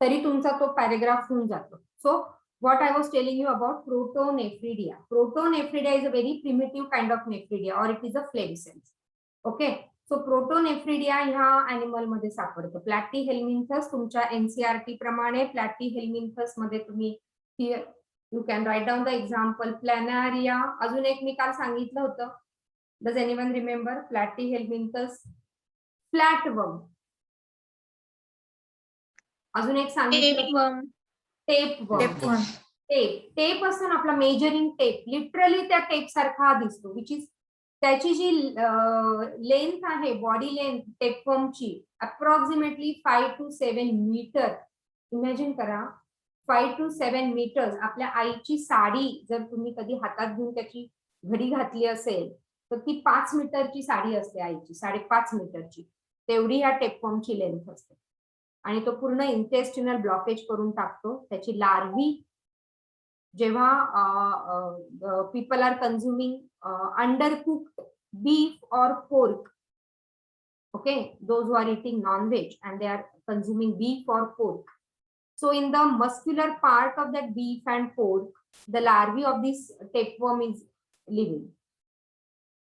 तरी तुमचा तो पॅरेग्राफ होऊन जातो. सो what I was telling you about protonephridia. Protonephridia is a very primitive kind of nephridia or it is a flame cells. Okay. So protonephridia ह्या animal मध्ये सापडतं. Platyhelminthes तुमच्या एनसीआरटी प्रमाणे प्लॅटीहेल्मिन्थस मध्ये तुम्ही you can write down the example planaria. अजून एक मी काल सांगितलं होतं, does anyone remember? Platyhelminthes, flatworm. अजून एक सांगितलं टेपवर्म. टेप असतो ना आपला मेजरिंग टेप, लिटरली त्या टेप सारखा दिसतो, विच इज त्याची जी लेंथ आहे, बॉडी लेंथ टेपवर्मची अप्रॉक्सिमेटली 5 to 7 मीटर. इमॅजिन करा 5 to 7 मीटर्स. आपल्या आईची साडी जर तुम्ही कधी हातात घेऊन त्याची घडी घातली असेल तर ती 5 मीटरची साडी असते आईची, 5.5 मीटरची. तेवढी ह्या टेपवर्मची लेंथ असते आणि तो पूर्ण इंटेस्टिनल ब्लॉकेज करून टाकतो. त्याची लार्वी जेव्हा people are consuming undercooked beef or pork, okay, those who are eating non-veg and they are consuming beef or pork, so in the muscular part of that beef and pork the larvae of this tapeworm is living,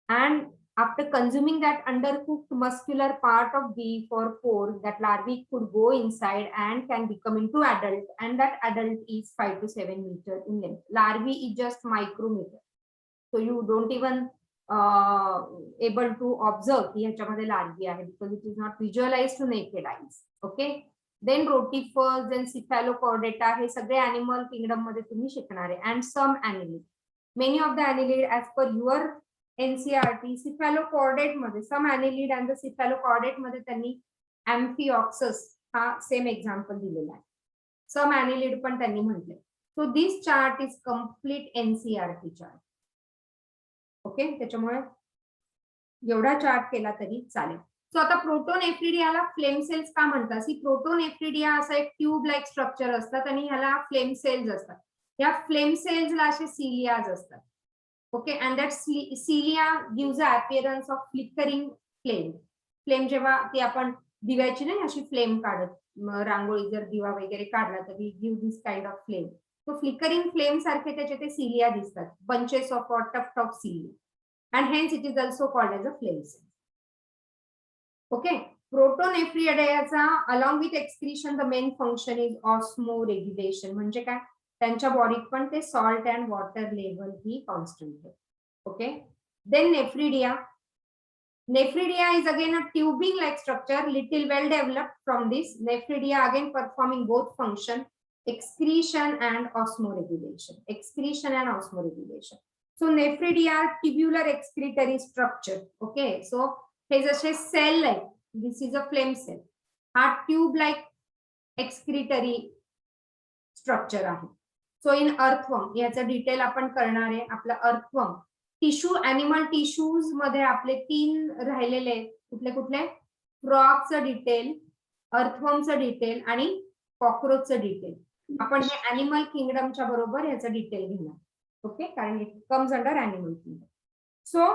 and after consuming that undercooked muscular part of beef or pork, that larvae could go inside and can become into adult, and that adult is 5 to 7 meter in length. Larvae is just micrometer, so you don't even able to observe की ह्याच्यामध्ये larvae आहे because it is not visualized to naked eyes. Okay, then rotifers, then cephalochordata, हे सगळे animal kingdom मध्ये तुम्ही शिकणार आहे. And some annelid, many of the annelid as per your NCERT, cephalochordate मध्ये some annelid and the cephalochordate मध्ये त्यांनी amphioxus हा same example दिलेला आहे. some annelid पण त्यांनी म्हटले. So this chart is complete NCERT chart. Okay, त्याच्यामुळे एवढा चार्ट केला तरी चालेल. सो आता प्रोटोनेफ्रिडियाला फ्लेम सेल्स का म्हणतात? सी प्रोटोनेफ्रिडिया असा एक ट्यूब लाईक स्ट्रक्चर असतात आणि ह्याला फ्लेम सेल्स असतात. या फ्लेम सेल्सला असे सिलियाज असतात. Okay, and that cilia gives a appearance of flickering flame. Flame जेव्हा ती आपण दिव्याची नाही अशी फ्लेम काढत, रांगोळी जर दिवा वगैरे काढला तर we give this kind of flame. तो फ्लिकरिंग फ्लेम सारखे त्याचे ते सिलिया दिसतात, bunches of or tuft of cilia, and hence it is also called as a flame cell. Okay, प्रोटोनेफ्रिडियाचा along with excretion the main function is osmoregulation. म्हणजे काय? त्यांच्या बॉडीत पण ते सॉल्ट अँड वॉटर लेवल ही कॉन्स्टंट आहे. Okay, then nephridia. Nephridia is again a tubing like structure, little well developed from this. Nephridia again performing both function, excretion and osmoregulation. Excretion and osmoregulation. So nephridia are tubular excretory structure. Okay, so हे जसे cell like, this is a flame cell. हा tube like excretory structure आहे. So in earthworm याचा detail आपण करणार आहे. आपला earthworm tissue, animal tissues मध्ये आपले 3 राहिलेले कुठले कुठले? फ्रॉगचं डिटेल, अर्थवर्मचं डिटेल आणि कॉकरोचचं डिटेल. आपण हे एनिमल किंगडमच्या बरोबर याचं डिटेल घेणार. ओके, कारण it comes under animal kingdom. So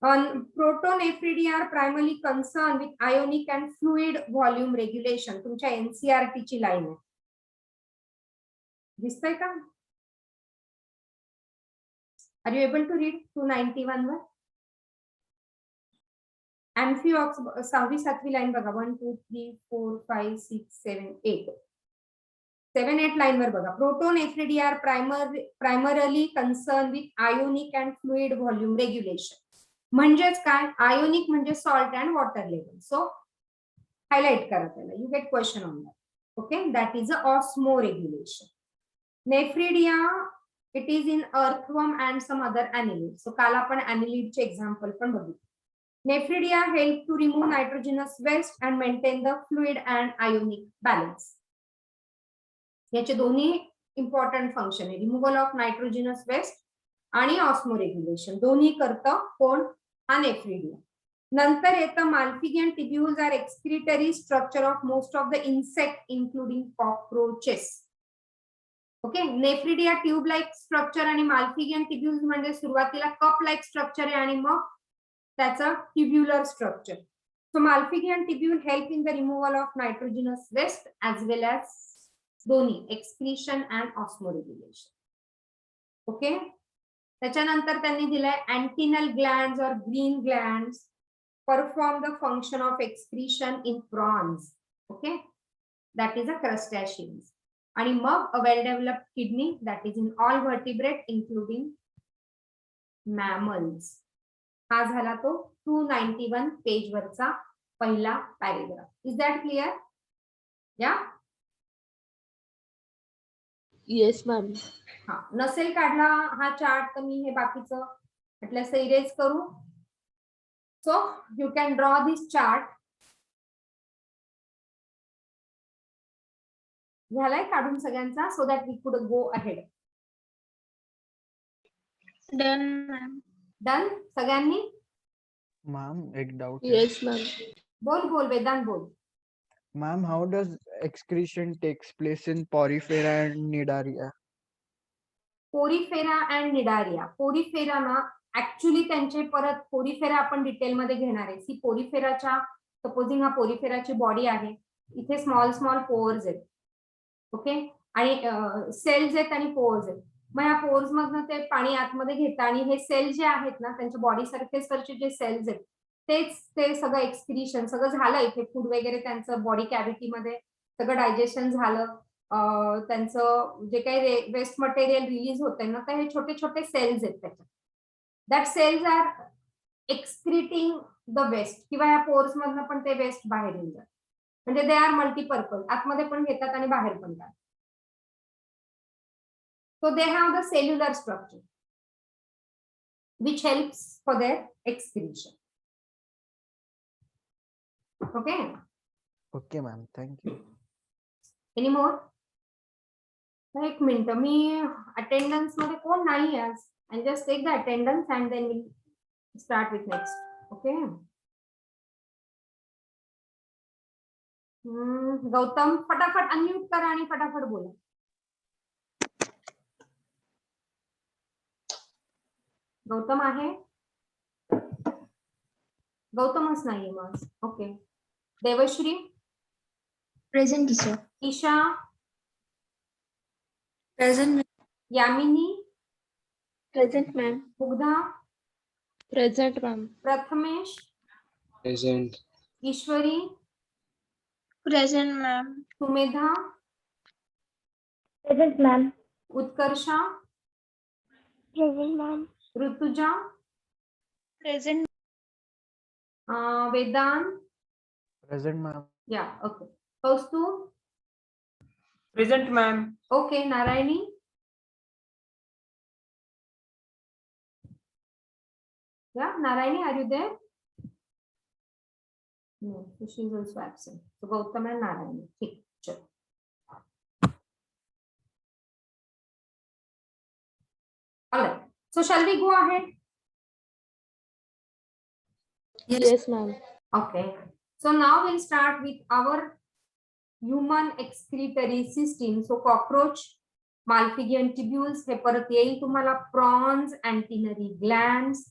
protonephridia are primarily concern with ionic and fluid volume regulation. तुमच्या एनसीआरटी ची लाईन आहे, दिसतंय का? Are you able to read 291 वर? Amphiox 6वी-7वी लाइन बघा. 1 2 3 4 5 6 7 8. 7-8 लाइन वर बघा. Protonephridia are primarily concerned with ionic and fluid volume regulation. म्हणजेच काय? आयोनिक म्हणजे salt and water level. So highlight करा त्याला. You get question on that. Okay, that is a osmo regulation. Nephridia it is in earthworm and some other annelid. So काल आपण annelid चे example पण बघितले. Nephridia help to remove nitrogenous waste and maintain the fluid and ionic balance. याचे दोन्ही important function आहे, removal of nitrogenous waste आणि osmoregulation. दोन्ही करतं कोण? हा नेफ्रिडिया. नंतर येतं Malpighian tubules are excretory structure of most of the insect including cockroaches. Okay, nephridia tube like structure आणि माल्फिगियन ट्युब्यूल्स म्हणजे सुरुवातीला कप लाईक स्ट्रक्चर आहे आणि मग त्याचं tubular structure. So malpighian tubule help in the removal of nitrogenous waste as well as दोन्ही excretion and osmoregulation. Okay. त्याच्यानंतर त्यांनी दिलंय अँटिनल ग्लँड्स और green glands perform the function of excretion in prawns. Okay, that is a crustaceans. आणि मग a well developed kidney that is in all vertebrate including mammals. हा झाला तो 291 page वरचा पहिला paragraph. Is that clear? Yeah. Yes ma'am. हा, नसेल काढला हा चार्ट तर मी हे बाकीचं म्हटलं इरेज करू. So you can draw this chart. झालाय काढून सगळ्यांचा, so that we could go ahead. Done ma'am. Done सगळ्यांनी? Ma'am, एक doubt है. Yes ma'am. बोल बोल वेदांत बोल. Ma'am, how does excretion takes place in porifera and nidaria? Porifera and Cnidaria. Porifera ना ऍक्च्युली त्यांचे परत पोरीफेरा आपण डिटेल मध्ये घेणार आहे. सी पोरीफेराच्या सपोजिंग हा पोरीफेराची बॉडी आहे. इथे स्मॉल स्मॉल पोअर्स आहेत. ओके, आणि सेल्स आहेत आणि पोअर्स आहेत. मग या पोअर्स मधनं ते पाणी आतमध्ये घेतात आणि हे सेल जे आहेत ना त्यांच्या बॉडी सरफेसवरचे जे सेल्स आहेत तेच ते सगळं एक्सक्रीशन सगळं झालं. इथे फूड वगैरे त्यांचं बॉडी कॅव्हिटीमध्ये सगळं डायजेशन झालं. त्यांचं जे काही वेस्ट मटेरियल रिलीज होतंय ना तर हे छोटे छोटे सेल्स आहेत त्याच्यात. That cells are excreting the waste, किंवा या पोर्स मधनं पण ते वेस्ट बाहेर येऊन जातात. म्हणजे दे आर मल्टीपर्पज, आतमध्ये पण घेतात आणि बाहेर पण जातात. So they have the cellular structure which helps for their excretion. Okay. Okay, ma'am. Thank you. Any more? एक मिनिट, मी अटेंडन्स मध्ये कोण नाही आज. And just take the attendance and then will start with next. Okay. Gautam फटाफट unmute करा आणि फटाफट बोला. गौतम आहे? गौतमच नाहीये मग. Okay. Devashree? Present teacher. Isha? Present. Yamini? Present ma'am. Mugdha? Present ma'am. Prathamesh? Present. Ishwari? Present ma'am. Sumedha? Present ma'am. Utkarsha? Present ma'am. Rutuja? Present. Vedant? Present, ma'am. Yeah. Okay. Kaustubh? Present, ma'am. Okay. Narayani? Yeah, Narayani, are you there? No, so she is also absent. So Gautam and Narayani. ठीक, चलो. All right. So shall we go ahead? Yes ma'am. Okay. So now we'll start with our human excretory system. So cockroach, Malpighian tubules, हे परत येईल तुम्हाला. Prawns, antennary glands.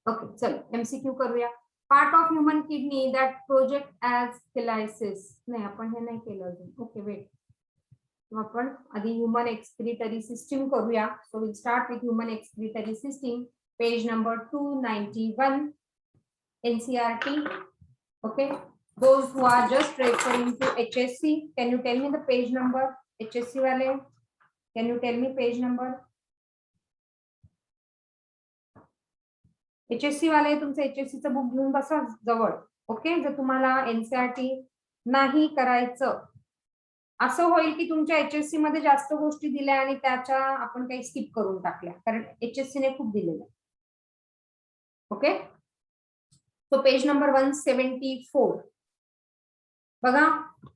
Okay, चलो MCQ करूया. Part of human kidney that project as calyces. नाही, आपण हे नाही केलं अजून. Okay, wait. आपण आधी ह्युमन एक्सक्रीटरी सिस्टीम करूया. So will start with human excretory system, page number 291 NCERT. Okay, those who are just referring to HSC, can you tell me the page number? HSC वाले, can you tell me page number? HSC वाले तुमचं एचएससीचं book घेऊन बसा जवळ. Okay. जर तुम्हाला NCERT नाही करायचं असं होईल की तुमच्या एचएससी मध्ये जास्त गोष्टी दिल्या आणि त्याच्या आपण काही स्किप करून टाकल्या, कारण एचएससी ने खूप दिलेलं. ओके. सो पेज नंबर 174 बघा.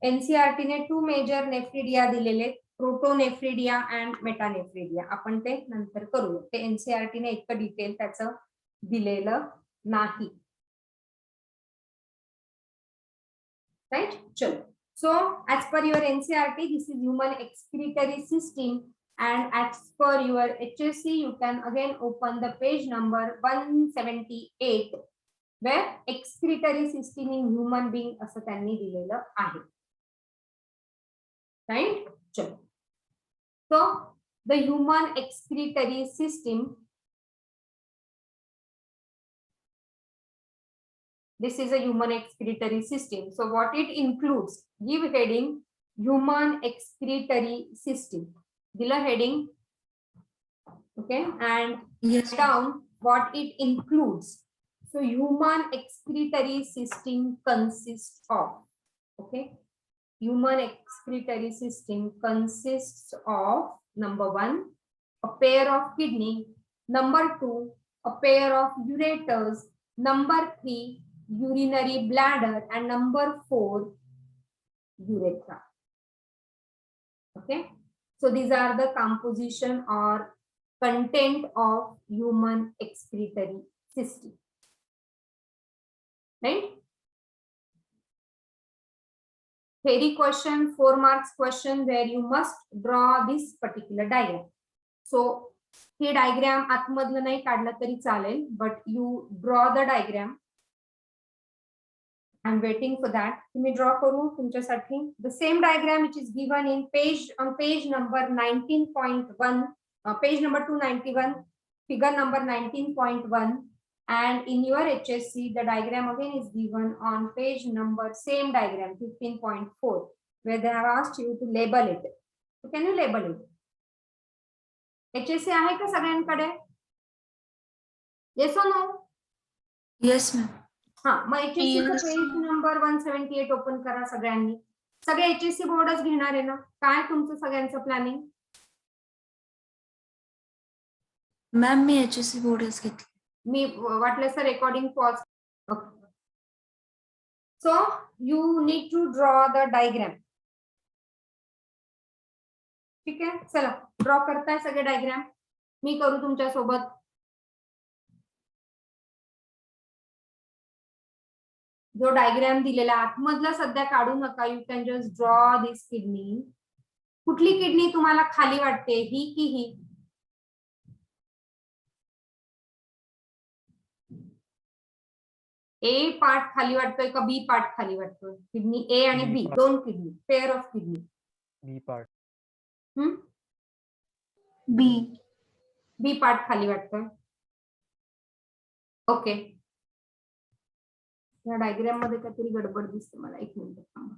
एनसीईआरटी ने 2 मेजर नेफ्रिडिया दिलेले, प्रोटोनेफ्रिडिया अँड मेटानेफ्रिडिया. आपण ते नंतर करू. ते एनसीईआरटी ने इतकं डिटेल त्याचं दिलेलं नाही. राइट. चलो. So as per your NCERT, this is human excretory system, and as per your HSC, you can again open the page number 178 where excretory system in human being असं त्यांनी दिलेलं आहे. Right? चलो. So the human excretory system, this is a human excretory system. So what it includes? Give heading human excretory system. Dila heading. Okay, and Yes. down what it includes. So human excretory system consists of, okay, human excretory system consists of, number 1, a pair of kidney, number 2, a pair of ureters, number 3, urinary bladder, and number 4, urethra. Okay, so these are the composition or content of human excretory system. Right? Theory question, 4 marks question, where you must draw this particular diagram. So hey diagram आतमधलं नाही काढलं तरी चालेल, but you draw the diagram. I'm waiting for that. तुम्ही draw करू तुमच्यासाठी the same diagram which is given in page number 19.1, page number 291, figure number 19.1, and in your HSC the diagram again is given on page number, same diagram 15.4, where they have asked you to label it. So can you label it? HSC आहे का सगळ्यांकडे? Yes or no? Yes, ma'am. हा, मग HSC Yes. Page number 178 open करा सगळ्यांनी. सगळे HSC बोर्डच घेणार आहे ना? काय तुमचं सगळ्यांचं प्लॅनिंग? मॅम मी HSC बोर्डच घेतली. मी वाटलं sir recording pause. So you need to draw the diagram. ठीक आहे, चला ड्रॉ करताय सगळे डायग्राम. मी करू तुमच्या सोबत. जो डायग्राम दिलेला आतमधला सध्या काढू नका. You can just draw this kidney. कुठली किडनी तुम्हाला खाली वाटते, ही की ही? ए पार्ट खाली वाटतोय का बी पार्ट खाली वाटतोय? किडनी ए आणि B बी, part. दोन kidney, pair of kidney. B part. B part खाली वाटतोय. ओके, या डायग्राम मध्ये काहीतरी गडबड दिसते मला. एक मिनिट थांबा.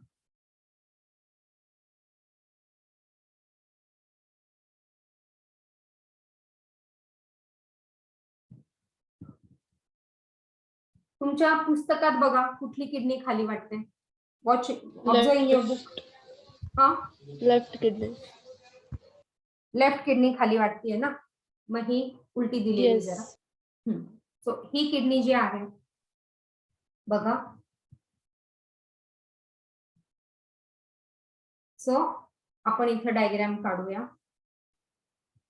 तुमच्या पुस्तकात बघा कुठली किडनी खाली वाटते. Watch observe in your book. हा, लेफ्ट किडनी. लेफ्ट किडनी खाली वाटतेय ना, मग ही उलटी दिलेली जरा. सो ही किडनी जी आहे बघा. सो आपण इथे डायग्राम काढूया.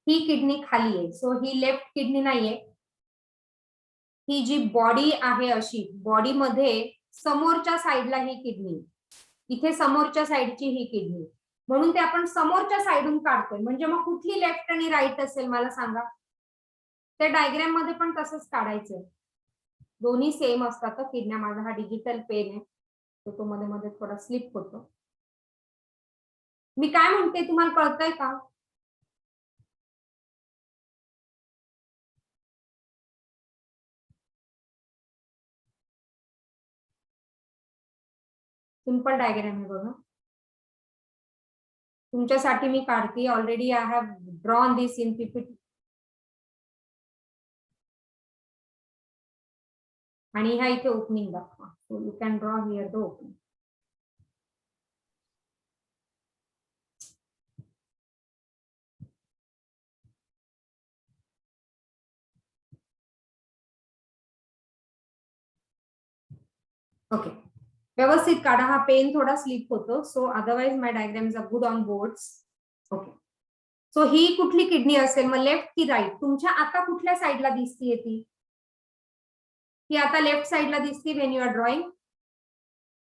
ही किडनी खाली आहे, सो ही लेफ्ट किडनी नाहीये. ही जी बॉडी आहे अशी, बॉडी मध्ये समोरच्या साईडला ही किडनी, इथे समोरच्या साईडची ही किडनी, म्हणून ते आपण समोरच्या साईडून काढतोय. म्हणजे मग कुठली लेफ्ट आणि राईट असेल मला सांगा. त्या डायग्राम मध्ये पण तसंच काढायचंय. दोन्ही सेम असतात किडन्या. माझा हा डिजिटल पेन आहे, तर तो मध्ये मध्ये थोडा स्लिप होतो. मी काय म्हणते तुम्हाला कळतंय का? सिंपल डायग्राम आहे बघा. तुमच्यासाठी मी काढते. Already I have drawn this in PPT. आणि ह्या इथे ओपनिंग दाखवा. So you can draw here the opening. Okay, व्यवस्थित काढा. हा पेन थोडा स्लिप होतो, so otherwise my diagrams are good on boards. Okay, so ही कुठली किडनी असेल, मग लेफ्ट की राईट? तुमच्या आता कुठल्या साईडला दिसतीये ती? ही आता लेफ्ट साईडला दिसते when you are drawing,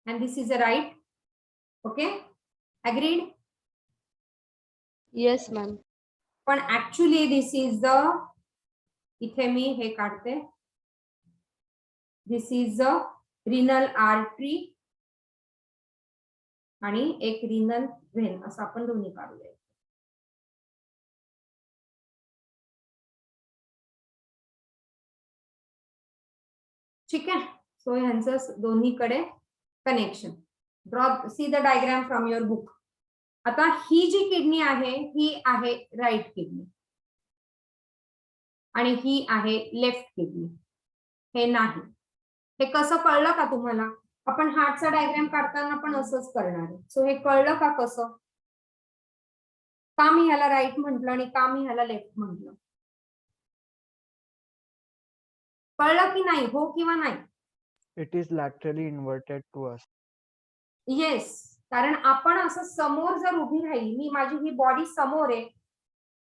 and this is a right. Okay, agreed? Yes ma'am. पण ऍक्च्युली दिस इज द, इथे मी हे काढते, this is a renal artery आणि एक रिनल व्हेन असं आपण दोन्ही काढूया. ठीक आहे. सो ह्यांचं दोन्हीकडे connection. Draw see the diagram from your book. आता ही जी किडनी आहे ही आहे राईट किडनी आणि ही आहे लेफ्ट किडनी. हे नाही. हे कसं कळलं का तुम्हाला? आपण हार्टचा डायग्राम काढताना पण असंच करणार आहे. सो हे कळलं का कसं? का मी ह्याला राईट म्हटलं आणि का मी ह्याला लेफ्ट म्हटलं? कळलं की नाही? हो किंवा नाही? It is laterally inverted to us. Yes. कारण आपण असं समोर जर उभी राहिली, मी माझी ही बॉडी समोर आहे,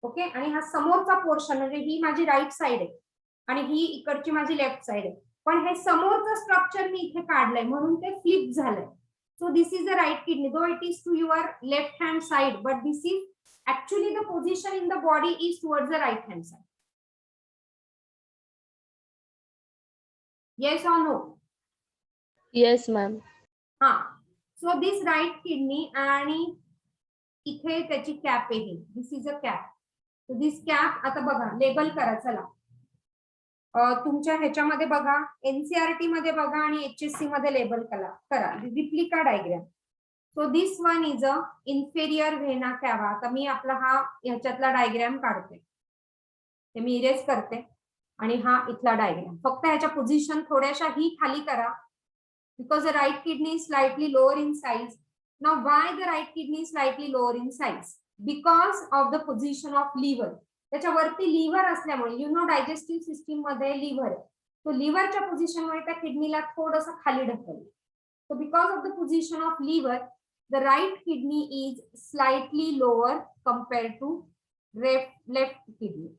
ओके, आणि हा समोरचा पोर्शन म्हणजे ही माझी राईट साइड आहे आणि ही इकडची माझी लेफ्ट साइड आहे. पण हे समोरचं स्ट्रक्चर मी इथे काढलंय म्हणून ते फ्लिप झालंय. So this is a right kidney, though it is to your left hand side, but this is actually the position in the body is towards the right hand side. Yes or no? Yes, ma'am. हा. So this right kidney आणि इथे त्याची cap आहे. This is a cap. So this cap आता बघा, label करा. चला तुमच्या ह्याच्यामध्ये बघा, एनसीआरटी मध्ये बघा आणि HSC मध्ये लेबल करा replica diagram. So this one is a inferior vena cava. आता मी आपला हा ह्याच्यातला डायग्राम काढते, ते मी इरेज करते आणि हा इथला डायग्राम. फक्त ह्याच्या पोझिशन थोड्याशा ही खाली करा, because the right kidney is slightly lower in size. Now why the right kidney is slightly lower in size? Because of the position of liver. त्याच्यावरती लिव्हर असल्यामुळे, यु नो डायजेस्टिव्ह सिस्टीम मध्ये liver आहे, तो लिव्हरच्या पोझिशनमुळे त्या किडनीला थोडंसं खाली ढकललं. So because of the position of liver, the right kidney is slightly lower compared to left kidney.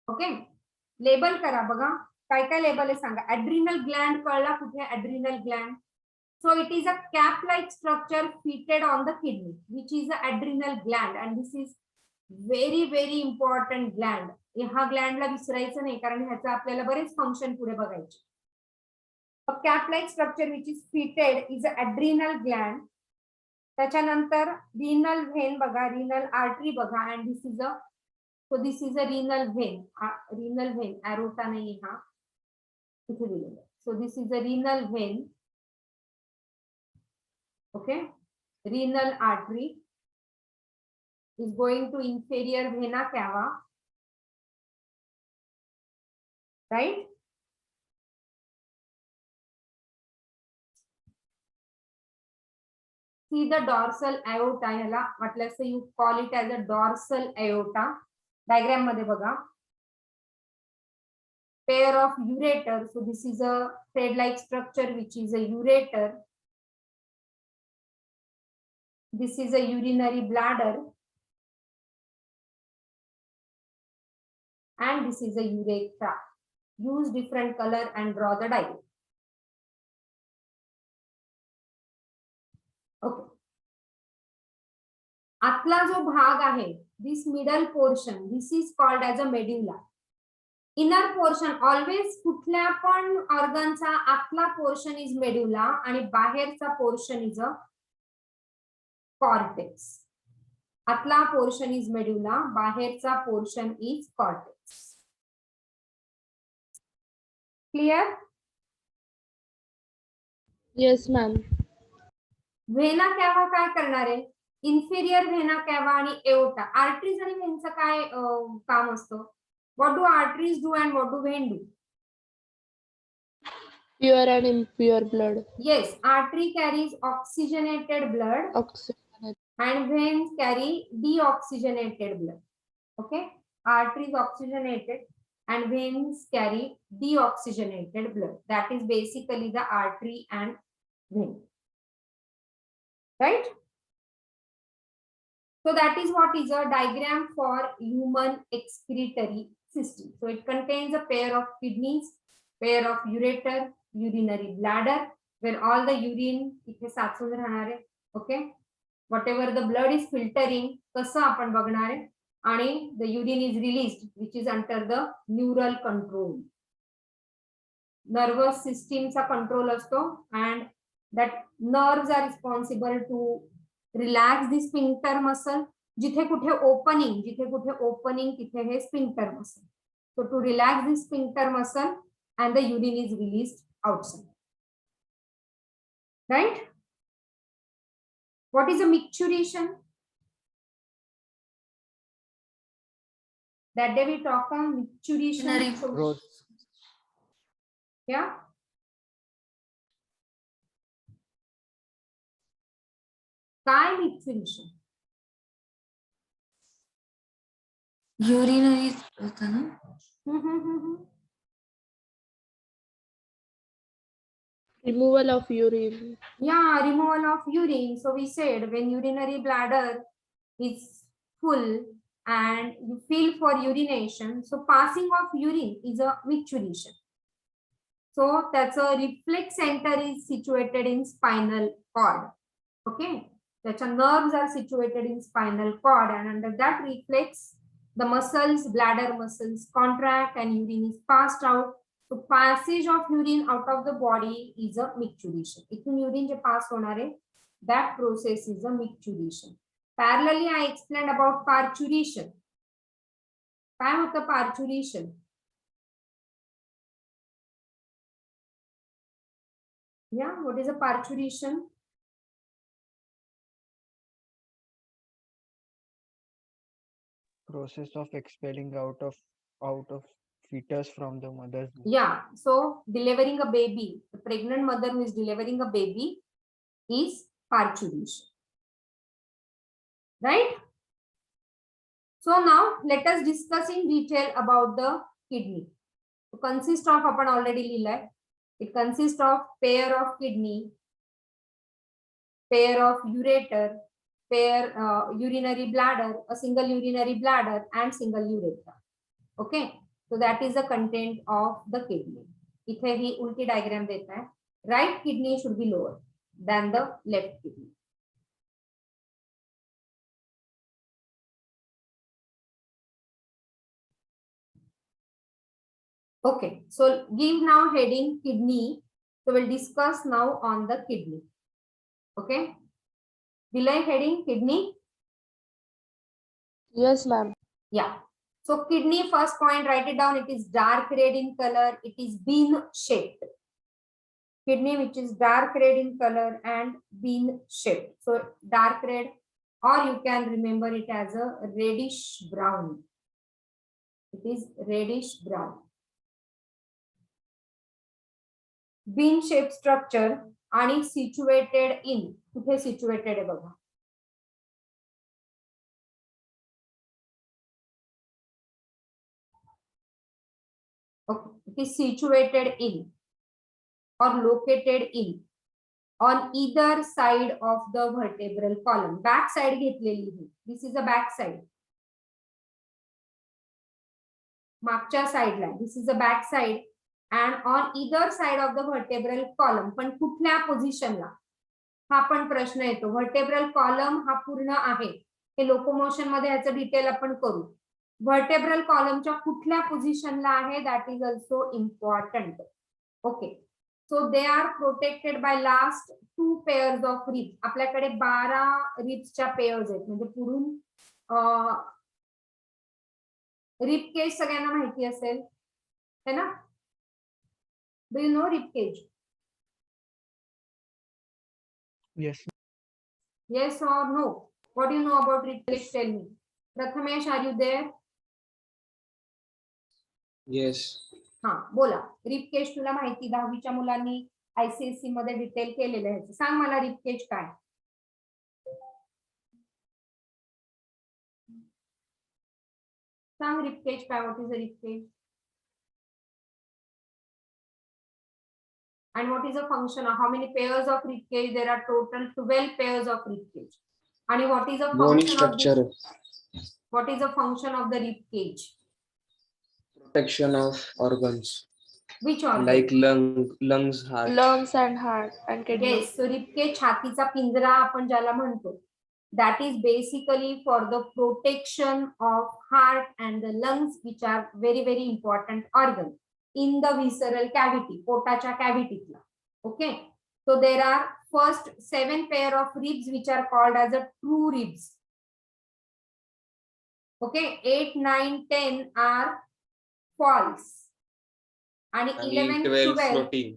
Okay, label करा. बघा काय काय लेबल आहे सांगा. ऍड्रिनल ग्लँड कळला कुठे? ऍड्रिनल Gland. So it is a cap-like structure fitted on the kidney, which is the adrenal gland, and this is very important gland. हा ग्लँडला विसरायचं नाही कारण ह्याचा आपल्याला बरेच फंक्शन पुढे बघायचे. A cap-like structure which is fitted is an adrenal gland. त्याच्यानंतर renal vein बघा, renal artery बघा, and this is a, so this is a renal vein. renal vein aorta नाही हा इथे दिलेला. So this is a renal vein. Okay, renal artery is going to inferior vena cava, right? See the dorsal aorta. ह्याला म्हटलं you call it as a dorsal aorta. Diagram मध्ये बघा, pair of ureter. So this is a thread-like structure which is a ureter. This is a urinary bladder, and this is a urethra. Use different color and draw the diagram. Okay. आतला जो भाग आहे, this middle portion, this is called as a medulla. Inner portion always कुठल्या पण ऑर्गनचा आतला portion is medulla आणि बाहेरचा portion is a cortex. आतला पोर्शन इज मेड्युला, बाहेरचा portion is cortex. Clear? Yes, ma'am. Vena cava काय करणार आहे? इन्फेरियर व्हेना कॅवा आणि एओटा. आर्टरीज आणि व्हेनचं काय काम असतं? What do arteries do and what do vein do? Pure and impure blood. Yes, artery carries oxygenated blood Oxygen. and veins carry deoxygenated blood. Okay, arteries oxygenated and veins carry deoxygenated blood. That is basically the artery and vein, right? So that is what is a diagram for human excretory system. So it contains a pair of kidneys, pair of ureter, urinary bladder, where all the urine इथे साचून राहणार आहे. Okay, whatever the blood is filtering, कसं आपण बघणार आहे, आणि the urine is released which is under the neural control. Nervous सिस्टीमचा कंट्रोल असतो and that nerves are responsible to relax the sphincter muscle. जिथे कुठे ओपनिंग तिथे हे sphincter muscle. So to relax the sphincter muscle and the urine is released outside. Right? What is a micturition? That day we talk on micturition. Gross. Yeah. काय micturition? Urinary होता ना. Removal of urine. Yeah, removal of urine. So we said when urinary bladder is full and you feel for urination, so passing of urine is a micturition. So that's a reflex center is situated in spinal cord. Okay, the nerves are situated in spinal cord, and under that reflex, the muscles, bladder muscles contract and urine is passed out. So passage of urine out of the body is a micturition. इथून urine जे pass होणार आहे, that process is a micturition. Parallelly, I explained about parturition. काय होतं parturition? Yeah, what is a parturition? Process of expelling out of fetus from the mother's womb. Yeah, so delivering a baby, the pregnant mother who is delivering a baby is parturition. Right? So now let us discuss in detail about the kidney. So consist of आपण already लिहिलंय. It consists of pair of kidney, pair of ureter, pair urinary bladder, a single urinary bladder and single ureter. Okay, so that is the content of the kidney. इथे ही उलटी diagram देत आहे. Right kidney should be lower than the left kidney. Okay, so give now heading kidney. So we'll discuss now on the kidney. Okay, delay heading kidney. Yes, ma'am. Yeah. So kidney, first point, write it down. It is dark red in color. It is bean shaped. Kidney which is dark red in color and bean shaped. So dark red, or you can remember it as a reddish brown. It is reddish brown. Bean shaped structure and situated in. कुठे situated आहे बघा. Okay, it is situated in or located in on either side of the vertebral column. Back side घेतलेली आहे. This is the back side. मागच्या साइडला. This is the back side and on either side of the vertebral column. पण कुठल्या पोझिशनला? हा पण प्रश्न येतो. Vertebral column हा पूर्ण आहे. हे लोकोमोशन मध्ये याचं डिटेल आपण करू. Vertebral columnच्या कुठल्या पोझिशनला आहे? That is also important. Okay. So they are protected by last 2 pairs of ribs. आपल्याकडे 12 रिब्सच्या पेयर्स आहेत. म्हणजे पुढून रिब केज सगळ्यांना माहिती असेल है ना? Do you know rib cage? Yes. Yes or no? What do you know about rib cage? Tell me. Prathamesh, are you there? Yes. हा बोला. रिब केज तुला माहिती 10वीच्या मुलांनी ICSE मध्ये डिटेल केलेलं आहे. सांग मला रिब केज काय? सांग रिब केज काय? What is a rib cage? And what is the function of how many pairs of rib cage? There are total 12 pairs of rib cage. And what is the Bony function of structure. this? What is the function of the rib cage? Protection of organs Which organ? like lungs, heart. Lungs and heart and kidney. Yes, so rib cage छातीचा पिंजरा आपण ज्याला म्हणतो. That is basically for the protection of heart and the lungs, which are very important organs. In the visceral cavity, पोटाच्या कॅव्हिटीतला. Okay, so there are first 7 pair of ribs which are called as a true ribs. Okay, 8, 9, 10 are false आणि आणि 11, 12 12 floating.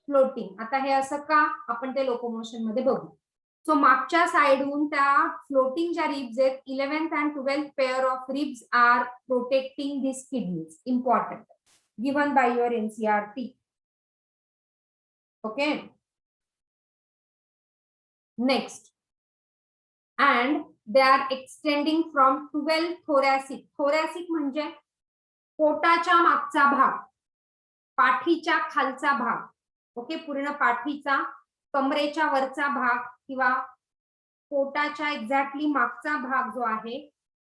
Floating. आता हे असं का, आपण ते locomotion मध्ये बघू. सो मागच्या साइडहून त्या फ्लोटिंग ज्या रिब्स आहेत, 11th and 12th pair of ribs are protecting this kidneys. Important, given by your NCERT. Okay, next, and they are extending from 12 thoracic. thoracic म्हणजे पोटाच्या मागचा भाग, पाठीच्या खालचा भाग. ओके, पूर्ण पाठीचा, कमरेच्या वरचा भाग किंवा पोटाच्या एक्झॅक्टली मागचा भाग जो आहे,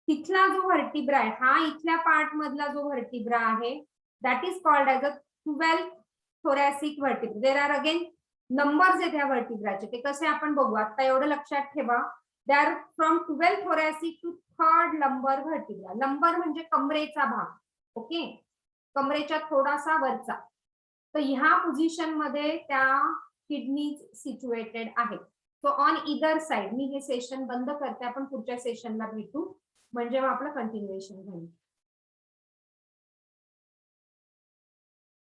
तिथला जो व्हर्टिब्रा आहे, हा इथल्या पार्ट मधला जो व्हर्टिब्रा आहे, that is called as a 12 thoracic vertebra. There are again numbers आहेत ह्या व्हर्टिब्राचे, ते कसे आपण बघू. आता एवढं लक्षात ठेवा, they are from 12 thoracic to 3rd lumbar vertebra. Lumbar म्हणजे कमरेचा भाग. ओके, कमरेच्या थोडासा वरचा. तर ह्या पोझिशन मध्ये त्या किडनीज सिच्युएटेड आहेत. So on either side. मी हे सेशन बंद करते, आपण पुढच्या सेशनला भेटू, म्हणजे मग आपलं कंटिन्युएशन होईल.